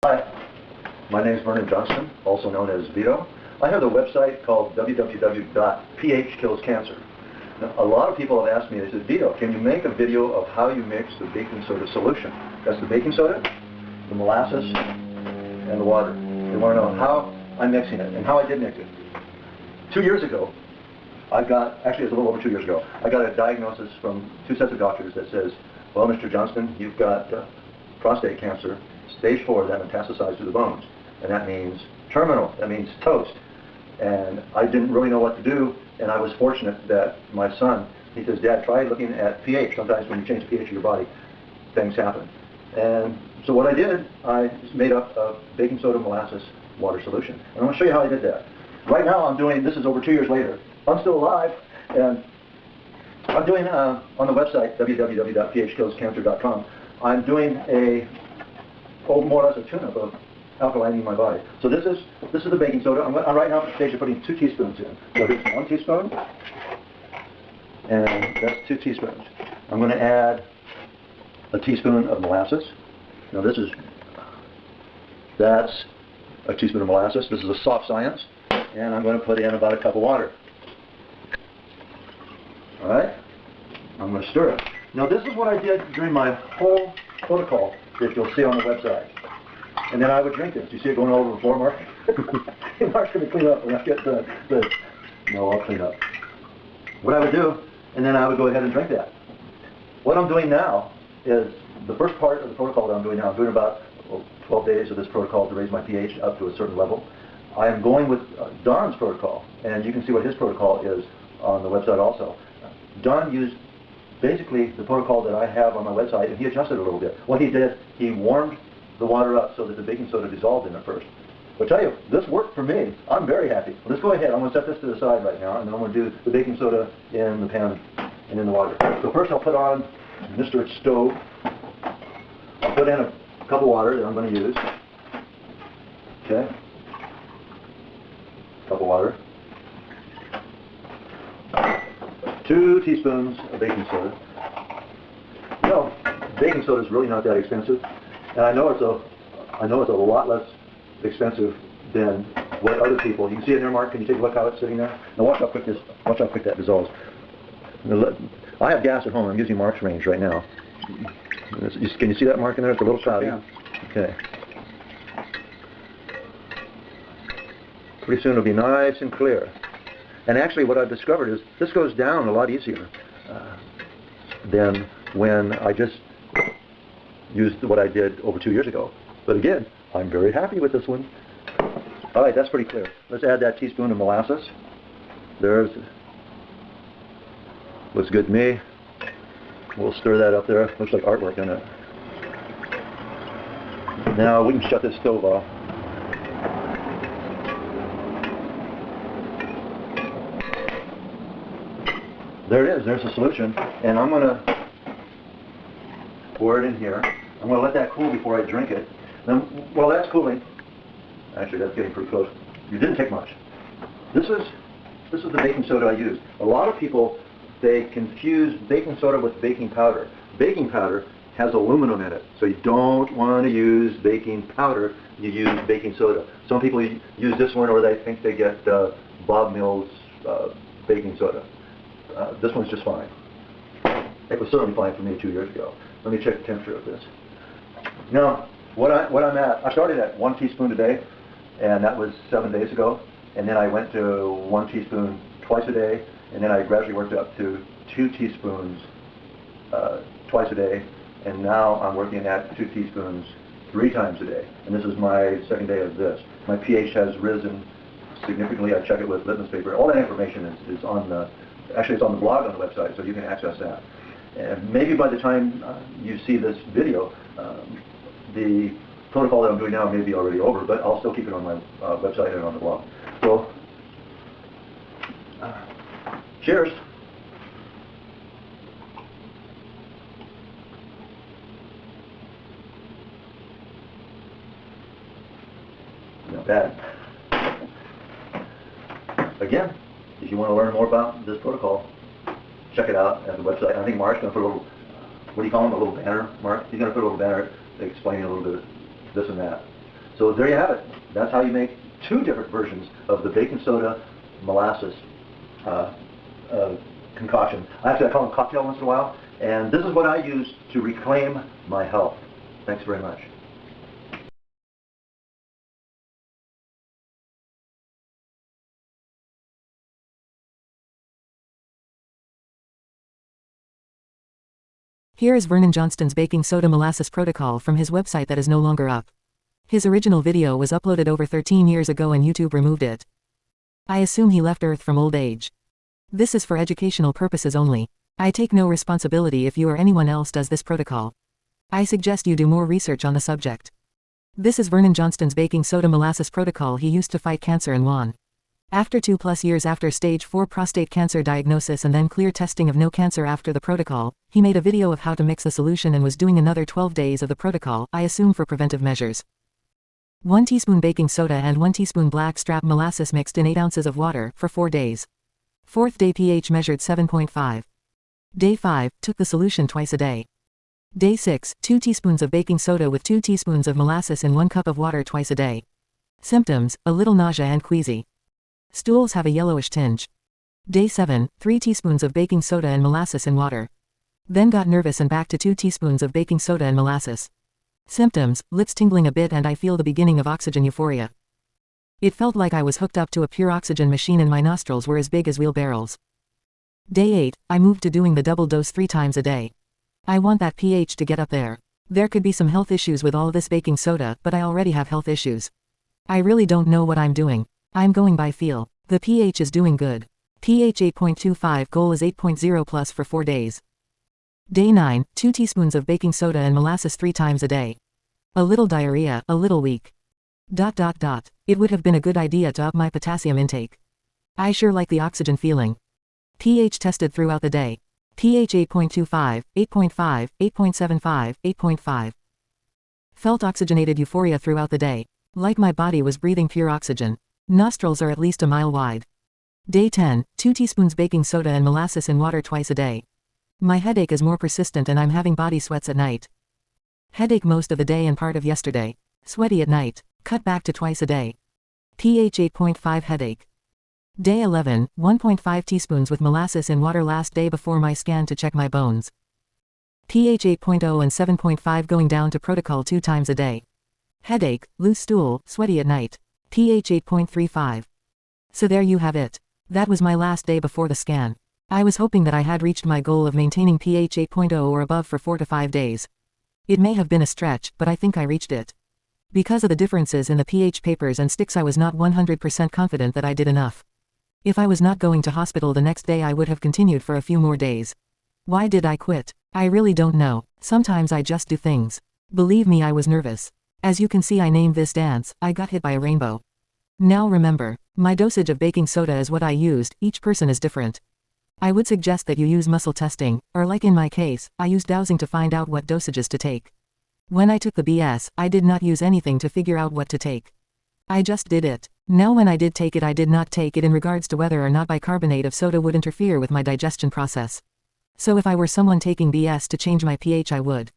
Hi, my name is Vernon Johnston, also known as Vito. I have a website called www.phkillscancer. Now, a lot of people have asked me, they said, Vito, can you make a video of how you mix the baking soda solution? That's the baking soda, the molasses, and the water. They want to know how I'm mixing it and how I did mix it. 2 years ago, actually it's a little over 2 years ago, I got a diagnosis from two sets of doctors that says, well, Mr. Johnston, you've got prostate cancer, stage 4, that metastasized to the bones. And that means terminal, that means toast. And I didn't really know what to do, and I was fortunate that my son, he says, Dad, try looking at pH. Sometimes when you change the pH of your body, things happen. And so what I did, I made up a baking soda molasses water solution. And I'm going to show you how I did that. Right now I'm doing, this is over 2 years later, I'm still alive, and I'm doing, on the website, www.phkillscancer.com, I'm doing more or less a tune-up of alkalining my body. So this is the baking soda. I'm right now at the stage of putting 2 teaspoons in. So here's 1 teaspoon, and that's 2 teaspoons. I'm going to add a teaspoon of molasses. Now that's a teaspoon of molasses. This is a soft science, and I'm going to put in about a cup of water. All right? I'm going to stir it. Now this is what I did during my whole protocol that you'll see on the website. And then I would drink this. You see it going all over the floor, Mark? Mark's going to clean up when I get the... No, I'll clean up. What I would do, and then I would go ahead and drink that. What I'm doing now is the first part of the protocol that I'm doing now. I'm doing about 12 days of this protocol to raise my pH up to a certain level. I am going with Don's protocol, and you can see what his protocol is on the website also. Don used basically the protocol that I have on my website, and he adjusted a little bit. What he did, he warmed the water up so that the baking soda dissolved in it first. I'll tell you, this worked for me. I'm very happy. Let's go ahead. I'm going to set this to the side right now, and then I'm going to do the baking soda in the pan and in the water. So first I'll put on Mr. Stove. I'll put in a cup of water that I'm going to use. Okay. Cup of water. 2 teaspoons of baking soda. You know, baking soda is really not that expensive, and I know it's a lot less expensive than what other people. You can see it there, Mark. Can you take a look how it's sitting there? Now watch how quick that dissolves. I have gas at home. I'm using Mark's range right now. Can you see that mark in there? It's a little cloudy. Yeah. Okay. Pretty soon it'll be nice and clear. And actually what I've discovered is this goes down a lot easier than when I just used what I did over 2 years ago. But again, I'm very happy with this one. All right, that's pretty clear. Let's add that teaspoon of molasses. Looks good to me. We'll stir that up there. Looks like artwork on it. Now we can shut this stove off. There it is. There's the solution. And I'm going to pour it in here. I'm going to let that cool before I drink it. Then, while that's cooling, actually that's getting pretty close. You didn't take much. This is the baking soda I used. A lot of people, they confuse baking soda with baking powder. Baking powder has aluminum in it, so you don't want to use baking powder. You use baking soda. Some people use this one, or they think they get Bob Mills baking soda. This one's just fine. It was certainly fine for me 2 years ago. Let me check the temperature of this. Now, what I'm at, I started at 1 teaspoon a day, and that was 7 days ago. And then I went to 1 teaspoon twice a day, and then I gradually worked up to 2 teaspoons twice a day, and now I'm working at 2 teaspoons 3 times a day. And this is my 2nd day of this. My pH has risen significantly. I check it with litmus paper. All that information is on the, actually it's on the blog on the website, so you can access that. And maybe by the time you see this video, the protocol that I'm doing now may be already over, but I'll still keep it on my website and on the blog. So, cheers. Not bad. Again, if you want to learn more about this protocol, check it out at the website. I think Mark's going to put a little, what do you call him, a little banner, Mark? He's going to put a little banner explaining a little bit of this and that. So there you have it. That's how you make two different versions of the baking soda molasses concoction. Actually, I call them cocktail once in a while. And this is what I use to reclaim my health. Thanks very much. Here is Vernon Johnston's baking soda molasses protocol from his website that is no longer up. His original video was uploaded over 13 years ago and YouTube removed it. I assume he left Earth from old age. This is for educational purposes only. I take no responsibility if you or anyone else does this protocol. I suggest you do more research on the subject. This is Vernon Johnston's baking soda molasses protocol he used to fight cancer in Wuhan. After 2+ years after stage 4 prostate cancer diagnosis and then clear testing of no cancer after the protocol, he made a video of how to mix the solution and was doing another 12 days of the protocol, I assume for preventive measures. 1 teaspoon baking soda and 1 teaspoon black strap molasses mixed in 8 ounces of water for 4 days. 4th day pH measured 7.5. Day 5, took the solution twice a day. Day 6, 2 teaspoons of baking soda with 2 teaspoons of molasses in 1 cup of water twice a day. Symptoms, a little nausea and queasy. Stools have a yellowish tinge. Day 7, 3 teaspoons of baking soda and molasses in water. Then got nervous and back to 2 teaspoons of baking soda and molasses. Symptoms, lips tingling a bit and I feel the beginning of oxygen euphoria. It felt like I was hooked up to a pure oxygen machine and my nostrils were as big as wheelbarrows. Day 8, I moved to doing the double dose 3 times a day. I want that pH to get up there. There could be some health issues with all this baking soda, but I already have health issues. I really don't know what I'm doing. I'm going by feel. The pH is doing good. pH 8.25, goal is 8.0 plus for 4 days. Day 9, 2 teaspoons of baking soda and molasses 3 times a day. A little diarrhea, a little weak. It would have been a good idea to up my potassium intake. I sure like the oxygen feeling. pH tested throughout the day. pH 8.25, 8.5, 8.75, 8.5. Felt oxygenated euphoria throughout the day. Like my body was breathing pure oxygen. Nostrils are at least a mile wide. Day 10, 2 teaspoons baking soda and molasses in water twice a day. My headache is more persistent and I'm having body sweats at night. Headache most of the day and part of yesterday. Sweaty at night. Cut back to twice a day. pH 8.5 headache. Day 11, 1.5 teaspoons with molasses in water last day before my scan to check my bones. pH 8.0 and 7.5 going down to protocol 2 times a day. Headache, loose stool, sweaty at night. pH 8.35. So there you have it. That was my last day before the scan. I was hoping that I had reached my goal of maintaining pH 8.0 or above for 4 to 5 days. It may have been a stretch, but I think I reached it. Because of the differences in the pH papers and sticks, I was not 100% confident that I did enough. If I was not going to hospital the next day, I would have continued for a few more days. Why did I quit? I really don't know. Sometimes I just do things. Believe me, I was nervous. As you can see, I named this dance, I got hit by a rainbow. Now remember, my dosage of baking soda is what I used, each person is different. I would suggest that you use muscle testing, or like in my case, I used dowsing to find out what dosages to take. When I took the BS, I did not use anything to figure out what to take. I just did it. Now when I did take it, I did not take it in regards to whether or not bicarbonate of soda would interfere with my digestion process. So if I were someone taking BS to change my pH, I would.